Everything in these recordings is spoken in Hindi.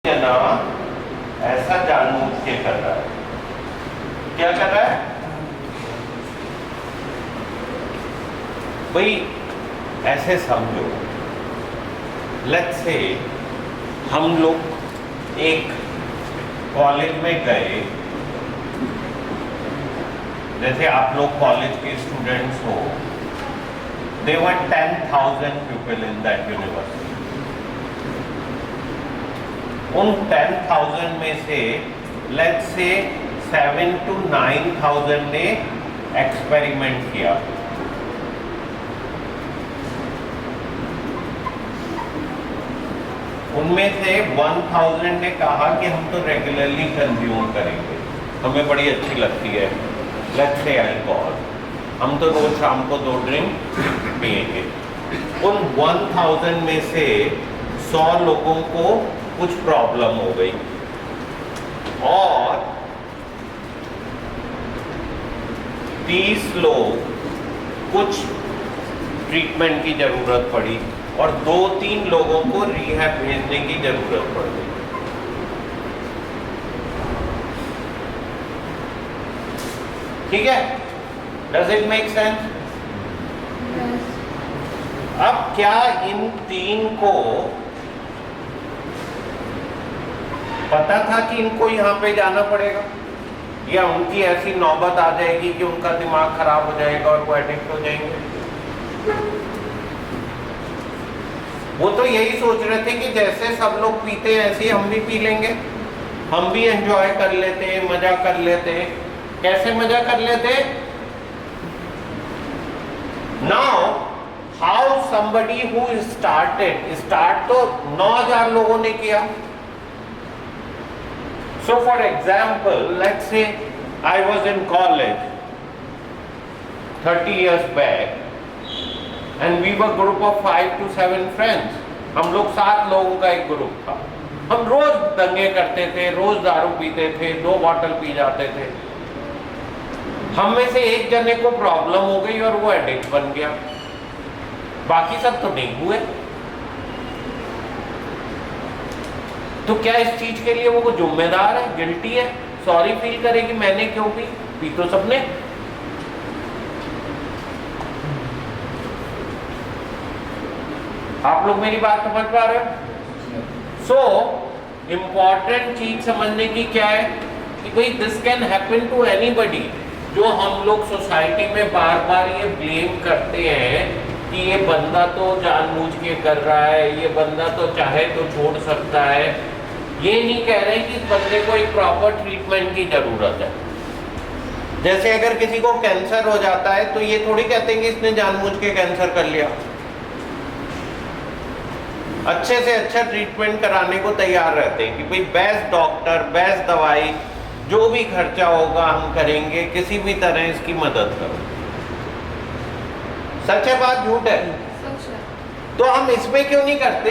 ना ऐसा जानबूझ के कर रहा है। क्या कर रहा है भाई? ऐसे समझो, लेट्स से हम लोग एक कॉलेज में गए, जैसे आप लोग कॉलेज के स्टूडेंट्स हो, they were 10,000 people in that university. उन 10,000 में से लेट्स से 7 to 9,000 ने एक्सपेरिमेंट किया। उनमें से 1,000 ने कहा कि हम तो रेगुलरली कंज्यूम करेंगे, हमें बड़ी अच्छी लगती है लेट्स से अल्कोहल, हम तो रोज शाम को 2 ड्रिंक पिएंगे। उन 1,000 में से 100 लोगों को कुछ प्रॉब्लम हो गई और 30 लोग कुछ ट्रीटमेंट की जरूरत पड़ी और 2-3 लोगों को रिहैब भेजने की जरूरत पड़ गई। ठीक है? Does it make sense? अब क्या इन 3 को पता था कि इनको यहाँ पे जाना पड़ेगा, या उनकी ऐसी नौबत आ जाएगी कि उनका दिमाग खराब हो जाएगा और वो एडिक्ट हो जाएंगे? वो तो यही सोच रहे थे कि जैसे सब लोग पीते हैं ऐसे ही हम भी पी लेंगे, हम भी एंजॉय कर लेते हैं, मजा कर लेते हैं। कैसे मजा कर लेते? Now how somebody who start तो 9,000 लोगों ने किया। So for example, let's say I was in college 30 years back and we were group of 5 to 7 friends. हम लोग 7 लोगों का एक ग्रुप था। हम रोज दंगे करते थे, रोज दारू पीते थे, 2 बॉटल पी जाते थे। हम में से एक जने को प्रॉब्लम हो गई और वो एडिक्ट बन गया, बाकी सब तो नहीं हुए। तो क्या इस चीज के लिए वो जिम्मेदार है, गिल्टी है, सॉरी फील करे कि मैंने क्यों पी तो सबने? आप लोग मेरी बात समझ पा रहे हो? सो इंपॉर्टेंट चीज समझने की क्या है कि भाई this can happen to anybody. जो हम लोग सोसाइटी में बार बार ये ब्लेम करते हैं कि ये बंदा तो जानबूझ के कर रहा है, ये बंदा तो चाहे तो छोड़ सकता है, ये नहीं कह रहे कि इस बंदे को एक प्रॉपर ट्रीटमेंट की जरूरत है। जैसे अगर किसी को कैंसर हो जाता है तो ये थोड़ी कहते हैं कि इसने जानबूझ के कैंसर कर लिया। अच्छे से अच्छा ट्रीटमेंट कराने को तैयार रहते हैं कि भाई बेस्ट डॉक्टर, बेस्ट दवाई, जो भी खर्चा होगा हम करेंगे, किसी भी तरह इसकी मदद करो। सच है बात, झूठ है? सच है। तो हम इसमें क्यों नहीं करते?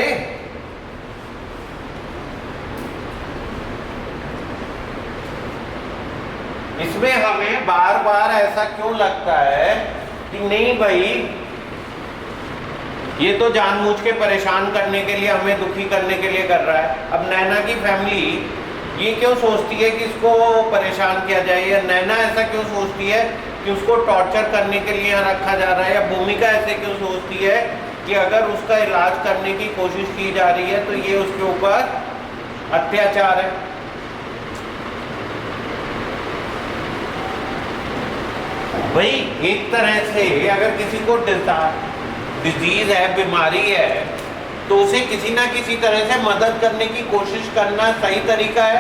इसमें हमें बार बार ऐसा क्यों लगता है कि नहीं भाई ये तो जानबूझ के परेशान करने के लिए, हमें दुखी करने के लिए कर रहा है। अब नैना की फैमिली ये क्यों सोचती है कि इसको परेशान किया जाए, या नैना ऐसा क्यों सोचती है कि उसको टॉर्चर करने के लिए यहाँ रखा जा रहा है, या भूमिका ऐसे क्यों सोचती है कि अगर उसका इलाज करने की कोशिश की जा रही है तो ये उसके ऊपर अत्याचार है? भाई एक तरह से अगर किसी को डिजीज है, बीमारी है, तो उसे किसी ना किसी तरह से मदद करने की कोशिश करना सही तरीका है।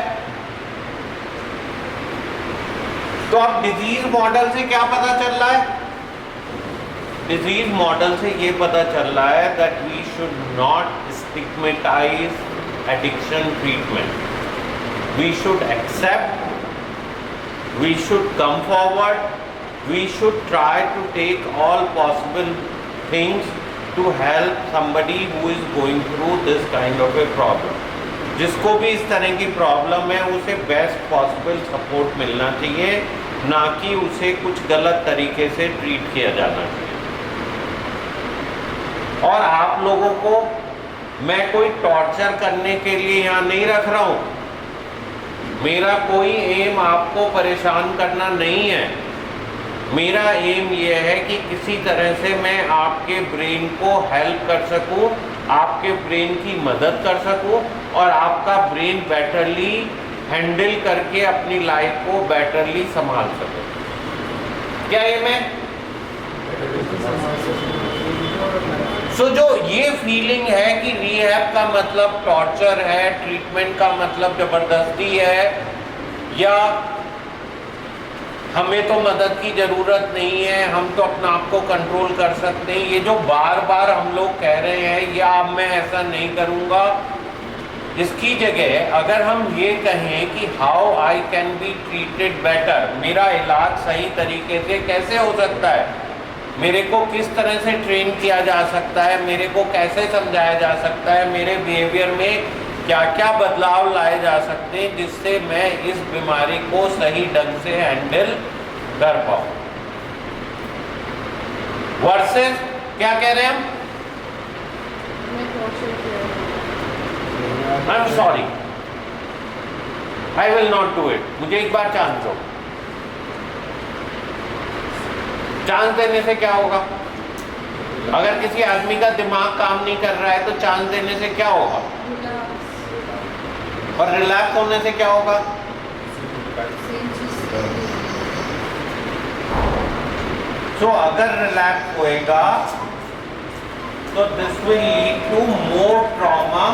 तो अब डिजीज मॉडल से क्या पता चल रहा है? डिजीज मॉडल से ये पता चल रहा है that we should not stigmatize addiction treatment. We should accept, we should come forward, we should try to take all possible things to help somebody who is going through this kind of a problem. जिसको भी इस तरह की प्रॉब्लम है उसे बेस्ट पॉसिबल सपोर्ट मिलना चाहिए, ना कि उसे कुछ गलत तरीके से ट्रीट किया जाना चाहिए। और आप लोगों को मैं कोई टॉर्चर करने के लिए यहाँ नहीं रख रहा हूँ। मेरा कोई एम आपको परेशान करना नहीं है। मेरा एम ये है कि किसी तरह से मैं आपके ब्रेन को हेल्प कर सकूं, आपके ब्रेन की मदद कर सकूं और आपका ब्रेन बेटरली हैंडल करके अपनी लाइफ को बेटरली संभाल सकूं। क्या एम है? सो जो ये फीलिंग है कि रिहैब का मतलब टॉर्चर है, ट्रीटमेंट का मतलब जबरदस्ती है, या हमें तो मदद की ज़रूरत नहीं है, हम तो अपना आप को कंट्रोल कर सकते हैं, ये जो बार बार हम लोग कह रहे हैं या अब मैं ऐसा नहीं करूँगा, इसकी जगह अगर हम ये कहें कि how I can be treated better, मेरा इलाज सही तरीके से कैसे हो सकता है, मेरे को किस तरह से ट्रेन किया जा सकता है, मेरे को कैसे समझाया जा सकता है, मेरे बिहेवियर में क्या क्या बदलाव लाए जा सकते हैं जिससे मैं इस बीमारी को सही ढंग से हैंडल कर पाऊं। वर्सेस क्या कह रहे हैं हम? I am sorry, I will not do it, मुझे एक बार चांस दो। चांस देने से क्या होगा? अगर किसी आदमी का दिमाग काम नहीं कर रहा है तो चांस देने से क्या होगा? और रिलैक्स होने से क्या होगा? तो अगर रिलैक्स होएगा तो this will lead to more trauma,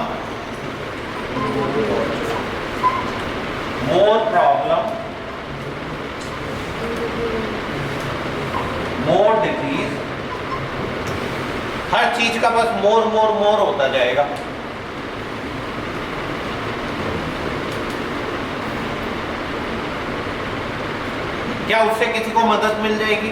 more problem, more disease, हर चीज का बस मोर मोर मोर होता जाएगा। क्या उससे किसी को मदद मिल जाएगी?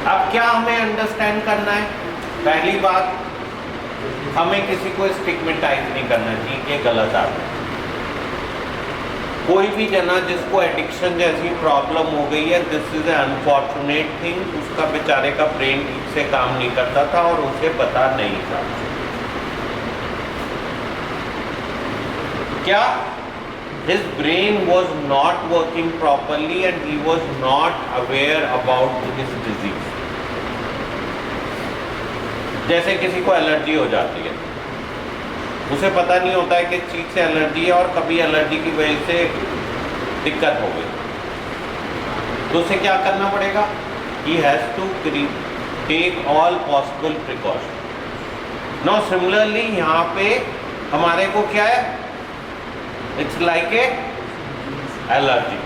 अब क्या हमें अंडरस्टैंड करना है? पहली बात, हमें किसी को स्टिग्मेटाइज नहीं करना चाहिए कि गलत आदमी। कोई भी जना जिसको एडिक्शन जैसी प्रॉब्लम हो गई है, this is a unfortunate thing, उसका बेचारे का ब्रेन ठीक से काम नहीं करता था और उसे पता नहीं था। क्या his brain was not working properly and he was not aware about his disease। जैसे किसी को एलर्जी हो जाती है, उसे पता नहीं होता है कि चीज से एलर्जी है और कभी एलर्जी की वजह से दिक्कत हो गई, तो उसे क्या करना पड़ेगा? He has to take all possible precautions। Now similarly यहाँ पे हमारे को क्या है? It's like a allergy।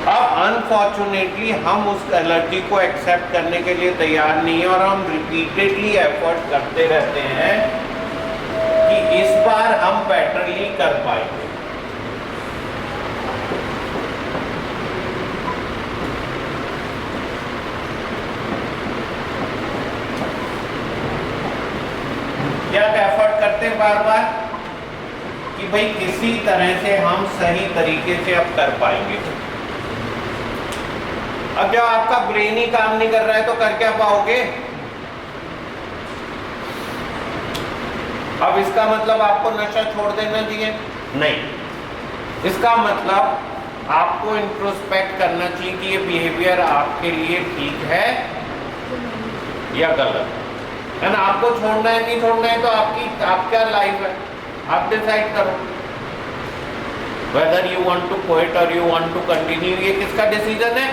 अब अनफॉर्चुनेटली हम उस एलर्जी को एक्सेप्ट करने के लिए तैयार नहीं है और हम रिपीटेडली एफर्ट करते रहते हैं कि इस बार हम बेटरली कर पाएंगे। क्या एफर्ट करते हैं बार बार कि भाई किसी तरह से हम सही तरीके से अब कर पाएंगे। अब जब आपका ब्रेन ही काम नहीं कर रहा है तो कर क्या पाओगे? अब इसका मतलब आपको नशा छोड़ देना चाहिए? नहीं, इसका मतलब आपको इंट्रोस्पेक्ट करना चाहिए कि ये बिहेवियर आपके लिए ठीक है या गलत है ना। आपको छोड़ना है नहीं छोड़ना है तो आपका लाइफ है, आप डिसाइड करो whether you want to quit और यू वांट टू कंटिन्यू। ये किसका डिसीजन है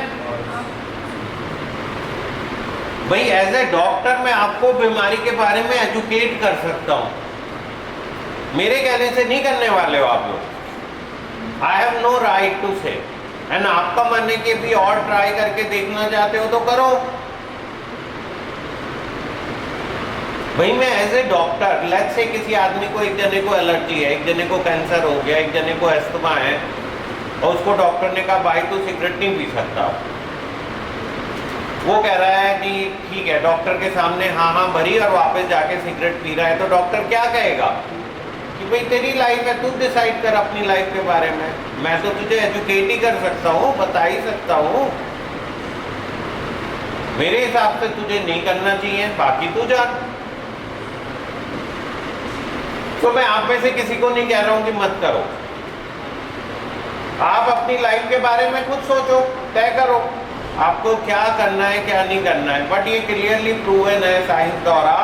भाई? एज ए डॉक्टर मैं आपको बीमारी के बारे में एजुकेट कर सकता हूं, मेरे कहने से नहीं करने वाले हो आप लोग। I have no right to say, and आपका मन है कि भी और ट्राई करके देखना चाहते हो तो करो भाई। मैं as a doctor, let's say किसी आदमी को, एक जने को एलर्जी है, एक जने को कैंसर हो गया, एक जने को अस्थमा है और उसको डॉक्टर ने कहा भाई तू सिगरेट नहीं पी सकता। वो कह रहा है कि ठीक है, डॉक्टर के सामने हाँ हाँ भरी और वापस जाके सिगरेट पी रहा है, तो डॉक्टर क्या कहेगा? कि भाई तेरी लाइफ है, तू डिसाइड कर अपनी लाइफ के बारे में। मैं तो तुझे एजुकेट ही कर सकता हूँ, बता ही सकता हूँ। मेरे हिसाब से तुझे नहीं करना चाहिए, बाकी तू जान। तो मैं आप में से किसी को नहीं कह रहा हूं कि मत करो। आप अपनी लाइफ के बारे में खुद सोचो, तय करो आपको क्या करना है क्या नहीं करना है। बट ये क्लियरली प्रूवन है साइंस द्वारा,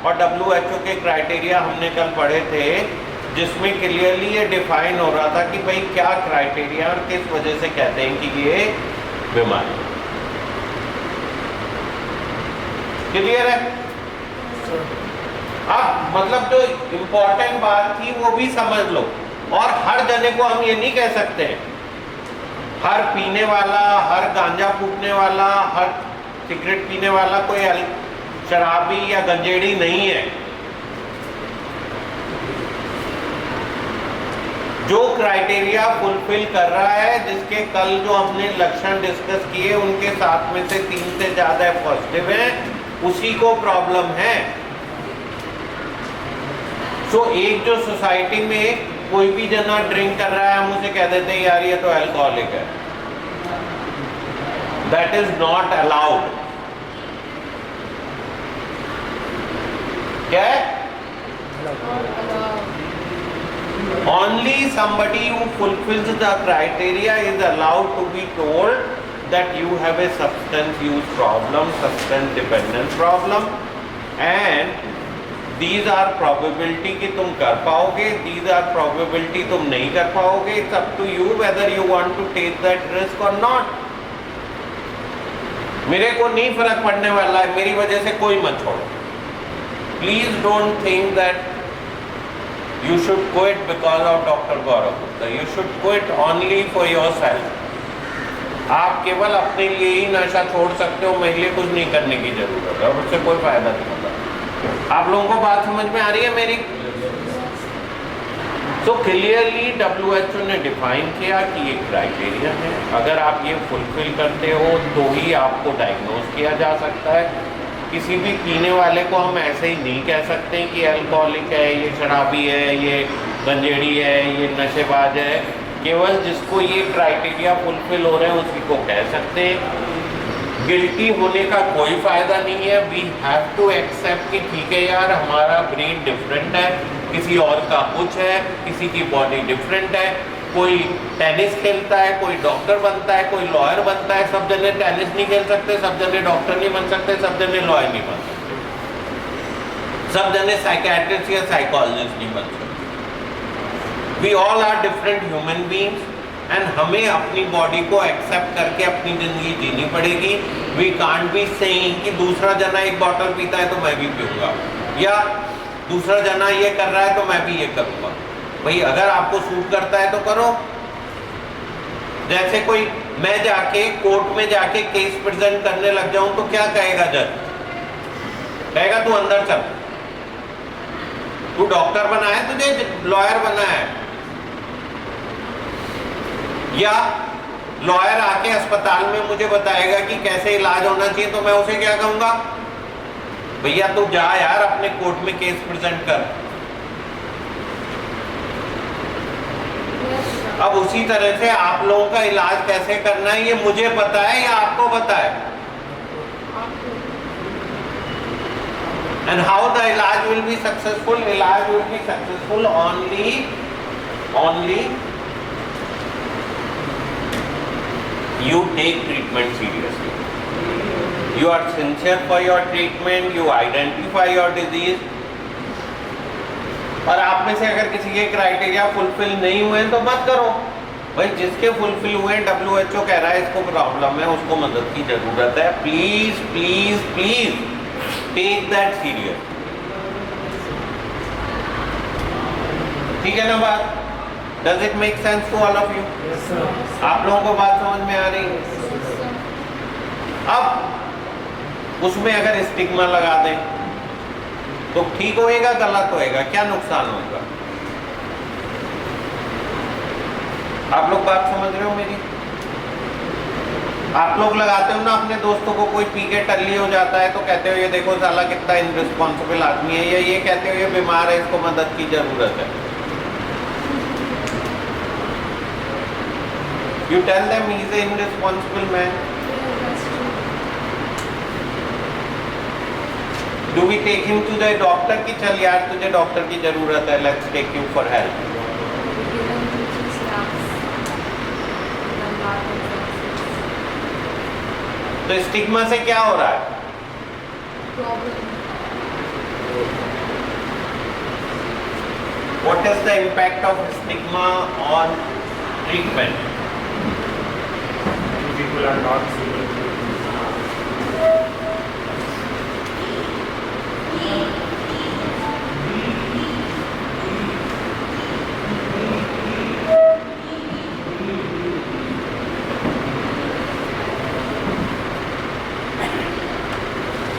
और WHO के क्राइटेरिया हमने कल पढ़े थे, जिसमें क्लियरली ये डिफाइन हो रहा था कि भाई क्या क्राइटेरिया और किस वजह से कहते हैं कि ये बीमारी। क्लियर है? अब मतलब जो इम्पोर्टेंट बात थी वो भी समझ लो। और हर जने को हम ये नहीं कह सकते, हर पीने वाला, हर गांजा फूकने वाला, हर सिगरेट पीने वाला कोई शराबी या गंजेड़ी नहीं है। जो क्राइटेरिया फुलफिल कर रहा है, जिसके कल जो हमने लक्षण डिस्कस किए उनके साथ में से 3 से ज्यादा पॉजिटिव हैं, उसी को प्रॉब्लम है। तो एक जो सोसाइटी में कोई भी जना ड्रिंक कर रहा है, हम उसे कह देते हैं यार ये तो अल्कोहलिक है। That is not allowed. क्या है? Only somebody who fulfills the criteria is allowed to be told that you have a substance use problem, substance dependence problem, and these are probability कि तुम कर पाओगे, these are probability तुम नहीं कर पाओगे। It's up to you whether you want to take that risk or not। मेरे को नहीं फर्क पड़ने वाला है, मेरी वजह से कोई मत छोड़ो। Please don't think that you should quit because of Dr. Gaurav Gupta। You should quit only for yourself। आप केवल अपने लिए ही नशा छोड़ सकते हो, मेरे लिए कुछ नहीं करने की जरूरत है, उससे कोई फायदा नहीं होगा। आप लोगों को बात समझ में आ रही है मेरी? तो क्लियरली WHO ने डिफाइन किया कि ये क्राइटेरिया है, अगर आप ये फुलफिल करते हो तो ही आपको डायग्नोज किया जा सकता है। किसी भी पीने वाले को हम ऐसे ही नहीं कह सकते कि अल्कोहलिक है, ये शराबी है, ये गंजेड़ी है, ये नशेबाज है। केवल जिसको ये क्राइटेरिया फुलफिल हो रहे हैं उसी को कह सकते हैं। गिल्टी होने का कोई फायदा नहीं है। वी हैव टू एक्सेप्ट कि ठीक है यार, हमारा ब्रेन डिफरेंट है, किसी और का कुछ है, किसी की बॉडी डिफरेंट है। कोई टेनिस खेलता है, कोई डॉक्टर बनता है, कोई लॉयर बनता है। सब जने टेनिस नहीं खेल सकते, सब जने डॉक्टर नहीं बन सकते, सब जने लॉयर नहीं बन सकते, सब जने साइकियाट्रिस्ट या साइकोलॉजिस्ट नहीं बन सकते। We all are different human beings, and हमें अपनी बॉडी को एक्सेप्ट करके अपनी जिंदगी जीनी पड़ेगी। वी कांट बी सेइंग कि दूसरा जना एक बॉटल पीता है तो मैं भी पीऊंगा, या दूसरा जना ये कर रहा है तो मैं भी ये करूंगा। भाई अगर आपको सूट करता है तो करो। जैसे कोई मैं जाके कोर्ट में जाके केस प्रेजेंट करने लग जाऊं तो क्या कहेगा जज? कहेगा तू अंदर चल, तू डॉक्टर बना है, तुझे लॉयर बना है। या लॉयर आके अस्पताल में मुझे बताएगा कि कैसे इलाज होना चाहिए, तो मैं उसे क्या कहूंगा? भैया तू जा यार, अपने कोर्ट में केस प्रेजेंट कर। अब उसी तरह से आप लोगों का इलाज कैसे करना है ये मुझे पता है या आपको पता है? एंड हाउ द इलाज विल बी सक्सेसफुल? इलाज will be successful only you take treatment seriously, you are sincere for your treatment, you identify your disease। और आप में से अगर किसी के क्राइटेरिया फुलफिल नहीं हुए तो मत करो। भाई जिसके फुलफिल हुए, WHO कह रहा है इसको प्रॉब्लम है, उसको मदद की जरूरत है। Please please please take that serious. ठीक है ना बात? Does it make sense to all of you? आप लोगों को बात समझ में आ रही है? अब उसमें अगर स्टिग्मा लगा दें तो ठीक होएगा, गलत होएगा, क्या नुकसान होगा? आप लोग बात समझ रहे हो मेरी? आप लोग लगाते हो ना अपने दोस्तों को, कोई पी के टल्ली हो जाता है तो कहते हो ये देखो साला कितना इनरिस्पॉन्सिबल आदमी है, या ये कहते हो ये बीमार है, इसको मदद की जरूरत है। You tell them he's an irresponsible man. That's true. Do we take him to the doctor कि चल यार तुझे डॉक्टर की जरूरत है, let's take you for help. We give them teaching snaps. And lot of exercises. तो स्टिग्मा से क्या हो रहा है? Problem. What is the impact of stigma on treatment? People are not seeing.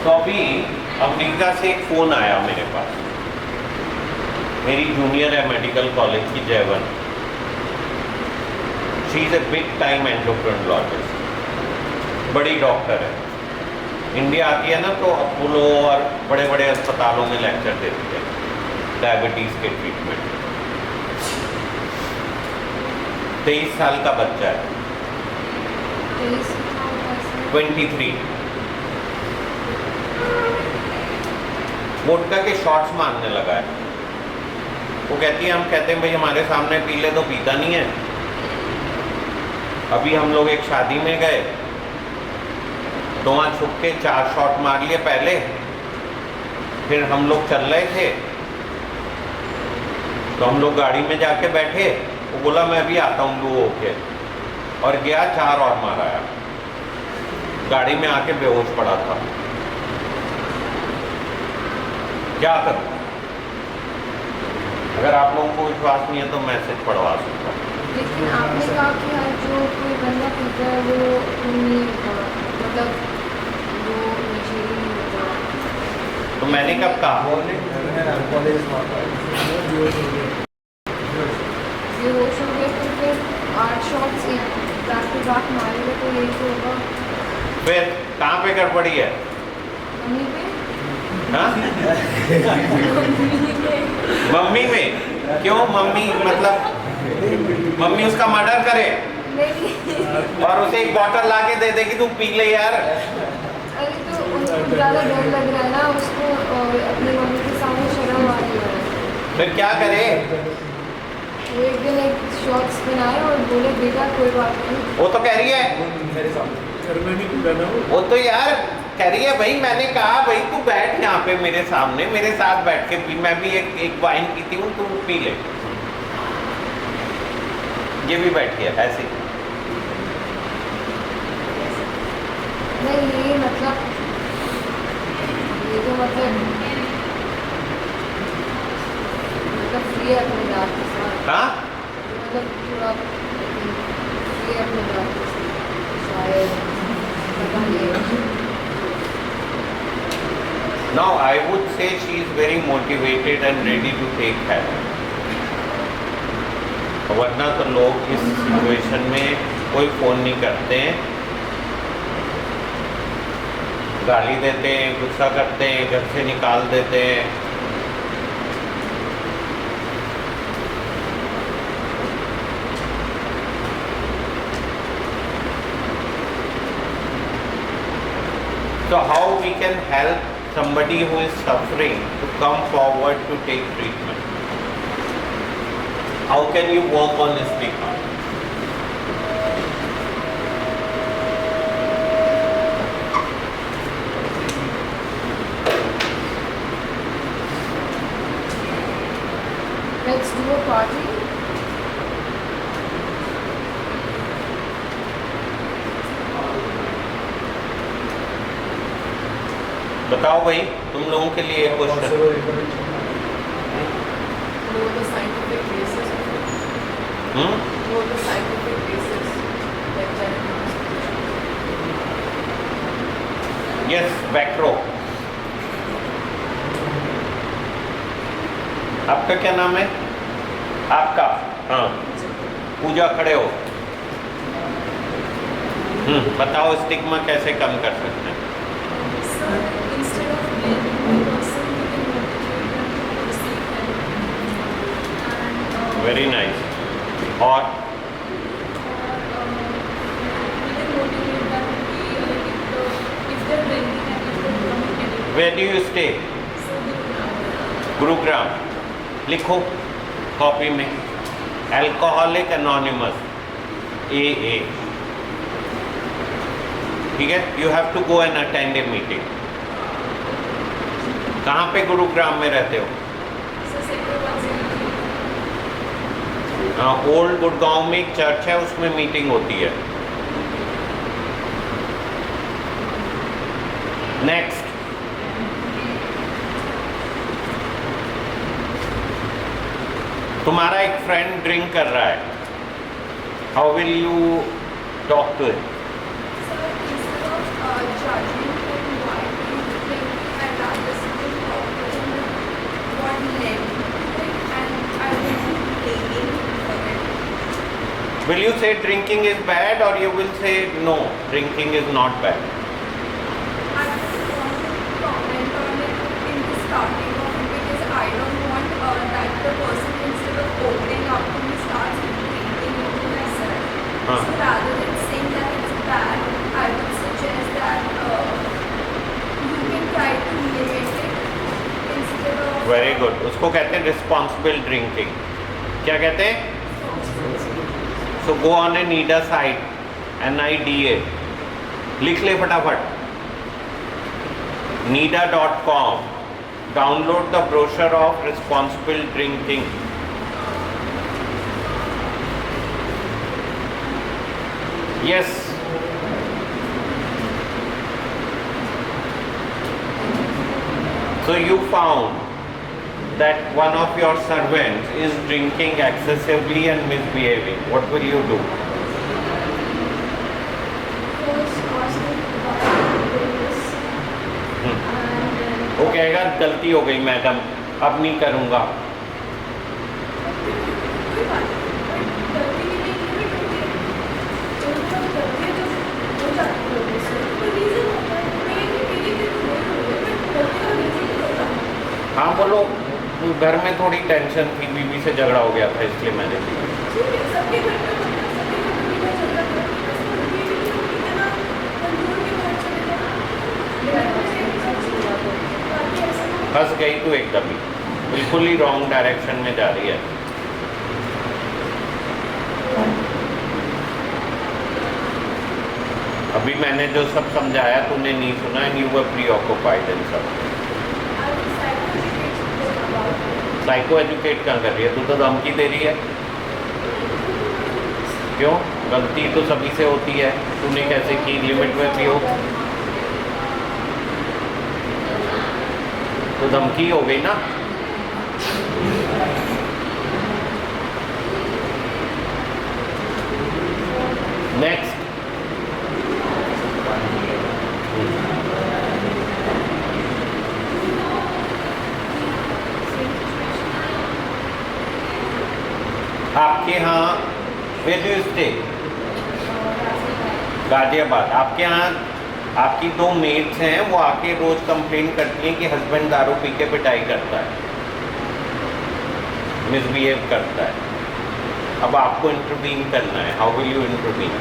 तो अभी अमेरिका से एक फ़ोन आया मेरे पास, मेरी जूनियर है मेडिकल कॉलेज की जयवन, she is a big time endocrinologist, बड़ी डॉक्टर है, इंडिया आती है ना तो अपोलो और बड़े बड़े अस्पतालों में लेक्चर देती है डायबिटीज़ के ट्रीटमेंट। 23 साल का बच्चा है, 23, वोडका के शॉट्स मारने लगा है। वो कहती है, हम कहते हैं भाई हमारे सामने पी ले तो पीता नहीं है। अभी हम लोग एक शादी में गए तो वहाँ छुप के 4 शॉट मार लिए पहले, फिर हम लोग चल रहे थे तो हम लोग गाड़ी में जाके बैठे, वो बोला मैं अभी आता हूँ लू होके, और गया 4 और माराया, गाड़ी में आके बेहोश पड़ा था। क्या करूं? अगर आप लोगों को विश्वास नहीं है तो मैसेज पढ़वा सकता हूँ। लेकिन आपने कहा कि हर जो कोई बंदा पीता है वो नहीं मतलब वो नशेड़ी नहीं होता। तो मैंने कब कहा? बेहोश हो गए तो फिर 8 शॉट्स एक बैक टू बैक मारेगा तो यही तो होगा। फिर कहाँ पे गड़बड़ी है? मम्मी पे हाँ? मम्मी में? क्यों मम्मी? मतलब मम्मी उसका मर्डर करे नहीं और उसे एक बॉटल ला के दे दे कि तू पी ले यार। अरे तो उनको ज़्यादा डर लग रहा है ना उसको, अपनी मम्मी के सामने शर्म आ रही है। फिर क्या करे? वो एक दिन एक शॉट्स बनाए और बोले बेटा कोई बात नहीं। वो तो कह रही है, वो तो यार कह रही है भाई मैंने कहा भाई तू बैठ यहाँ पे मेरे सामने, मेरे साथ बैठ के पी, मैं भी एक वाइन पीती हूँ, तू पी ले। ये भी बैठ गया ऐसे। नहीं ये मतलब ये तो मतलब फ्री है अपने दांत के साथ। हाँ? मतलब थोड़ा फ्री है अपने दांत के साथ शायद, पता नहीं। Now I would say she is very motivated and ready to take help. वरना तो लोग इस सिचुएशन में कोई फ़ोन नहीं करते हैं, गाली देते हैं, गुस्सा करते हैं, घर से निकाल देते हैं। So how we can help somebody who is suffering to come forward to take treatment? How can you work on stigma? Let's do a party. बताओ भाई, तुम लोगों के लिए एक question. Know the scientific basis of it. Know the scientific basis. Like diagnosis. Yes, वैक्रो। आपका क्या नाम है? आपका? हाँ, पूजा खड़े हो। बताओ स्टिग्मा कैसे कम कर सकते हैं? Instead of blaming the person, we can motivate them to receive help. And very nice. और Where do you stay? Gurugram. लिखो कॉपी में अल्कोहलिक एनोनिमस AA. ठीक है. You have to go and attend a meeting. कहाँ पे गुरुग्राम में रहते हो? ओल्ड गुड़गांव में एक चर्च है, उसमें मीटिंग होती है. नेक्स्ट. तुम्हारा एक फ्रेंड ड्रिंक कर रहा है. How will you talk to it? Will you say drinking is bad, or you will say no, drinking is not bad? I don't want to comment on it in the starting of it because I don't want that the person, instead of opening up to me, starts drinking into myself. Huh. So rather than saying that it's bad, I would suggest that you can try to limit it instead of. Very good. उसको कहते हैं responsible drinking. क्या कहते हैं? So go on a NIDA site, NIDA. लिख ले फटाफट. NIDA.com. Download the brochure of responsible drinking. Yes. So you found that one of your servants is drinking excessively and misbehaving. What will you do? First, ask him why he did this, and then वो कहेगा गलती हो गई मैडम, अब नहीं करूँगा. कोई बात नहीं, गलती की नहीं लिमिट होती है. जो गलती है जो हो जाती है उससे कोई रीज़न होता है. मैं ये मेरी भी तो नहीं हो रही, बट गलती का रीज़न नहीं होता. हाँ बोलो. घर में थोड़ी टेंशन थी, बीवी से झगड़ा हो गया था, इसलिए मैंने दी. ठीक है, सबके घर में होता है, सबके घर में भी चल रहा है. इसको ये भी नहीं होती है ना, कंट्रोल के बाहर चले जाना. बाकी ऐसा ना हो. फंस गई तो एकदम ही बिल्कुल ही रॉन्ग डायरेक्शन में जा रही है. अभी मैंने जो सब समझाया तूने नहीं सुना, एंड यू वर प्रीऑक्युपाइड इन सब. साइको एजुकेट कहाँ कर रही है? तू तो धमकी दे रही है. क्यों? गलती तो सभी से होती है. तूने कैसे की? लिमिट में पियो. तो धमकी हो गई ना. नेक्स्ट. आपके यहाँ where do you stay? Ghaziabad. आपके यहाँ आपकी 2 मेट्स हैं, वो आके रोज कंप्लेन करती हैं कि हस्बैंड दारू पी के पिटाई करता है, मिसबिहेव करता है. अब आपको इंटरवीन करना है. How will you intervene?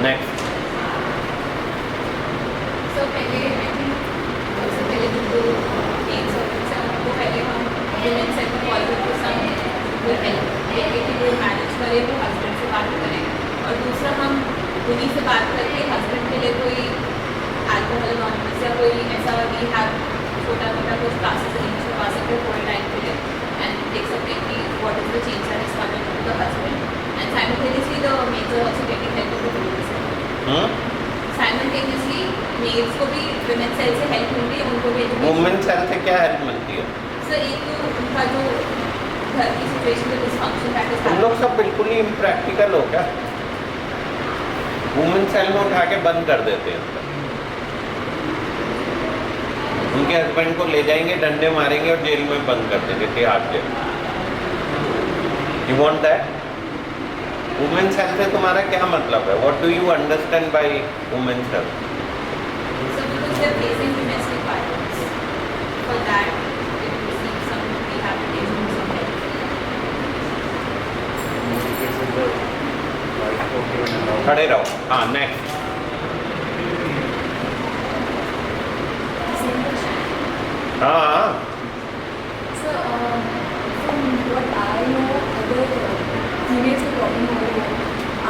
Next. So पहले I think सबसे पहले जो मेन सर्विस है उनको पहले हम women सेल में कॉल करके some will help लेके कि वो मैनेज करे, वो हस्बैंड से बात करें. और दूसरा हम उन्हीं से बात करके हस्बैंड के लिए कोई अल्कोहल अनोनिमस या कोई ऐसा वी हैव छोटा मोटा कुछ क्लासेस अरेंज करवा सकते हैं थोड़े टाइम के लिए एंड देख सकते हैं कि what is the change that is coming to the husband and simultaneously the maids are also getting help of the rules. Simultaneously maids को भी वुमेन सेल से हेल्प मिलती है, उनको भी वुमेन सेल से क्या हेल्प मिलती है? सर एक तो उनका जो घर की सिचुएशन में डिसफंक्शन दैट इज तुम लोग सब बिल्कुल ही इम्प्रैक्टिकल हो क्या? वुमेन सेल में उठा के बंद कर देते हैं. उनके हस्बैंड को ले जाएंगे, डंडे मारेंगे और जेल में बंद कर देंगे, Tihar jail. You want that? Women cell से तुम्हारा क्या मतलब है? What do you understand by women cell? So because they're facing domestic violence, for that they will receive some rehabilitation, some help. खड़े रहो. हाँ नेक्स्ट. हाँ So, from what I know, अगर teenage की प्रॉब्लम हो रही है,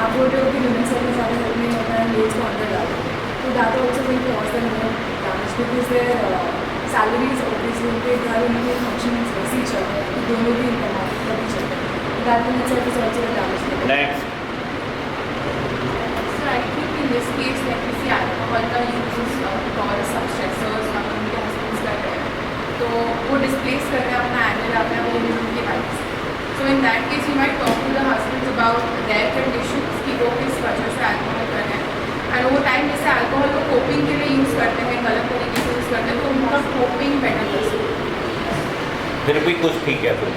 आप बोल रहे हो कि women से ज़्यादा हेल्प नहीं होता है, males को अंदर डालो, तो that also will cause them more damage because their salaries obviously उनके घर उनके functionings वैसे ही चल रहे हैं, तो दोनों भी इनकम तभी चल रहे हैं, that in itself is also a damage. Next So I think in this case, like we see alcohol का use is for substressors, हम उनके husbands कर रहे हैं, तो वो displace कर रहे हैं अपना anger अपना वो उनके wives. So in that case, you might talk to the husbands about their conditions कि वो किस वजह से alcohol कर रहे हैं. And over time जैसे alcohol को coping के लिए use करते हैं, गलत तरीके से use करते हैं, तो उनका coping better कर सकते हैं. फिर भी कुछ ठीक है तुम,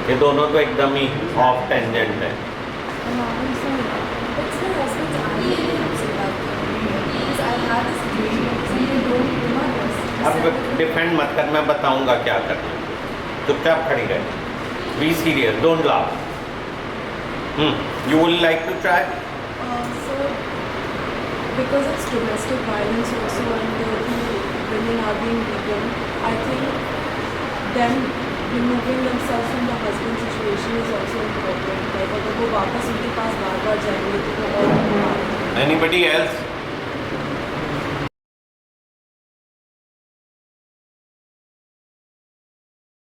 ये दोनों तो एकदम ही ऑफ टेंजेंट है. I'm sorry. It's the husband's idea about because I've had this situation where they don't do not अब डिफेंड मत कर, मैं बताऊंगा क्या करना है. चुपचाप खड़ी रहे. Be serious, don't laugh. You will like to try. So, because it's domestic violence also and the women are being beaten, I think them removing themselves from the husband situation is also important. Like अगर वो वापस उनके पास बार-बार जाएंगे तो वो और एनीबडी एल्स?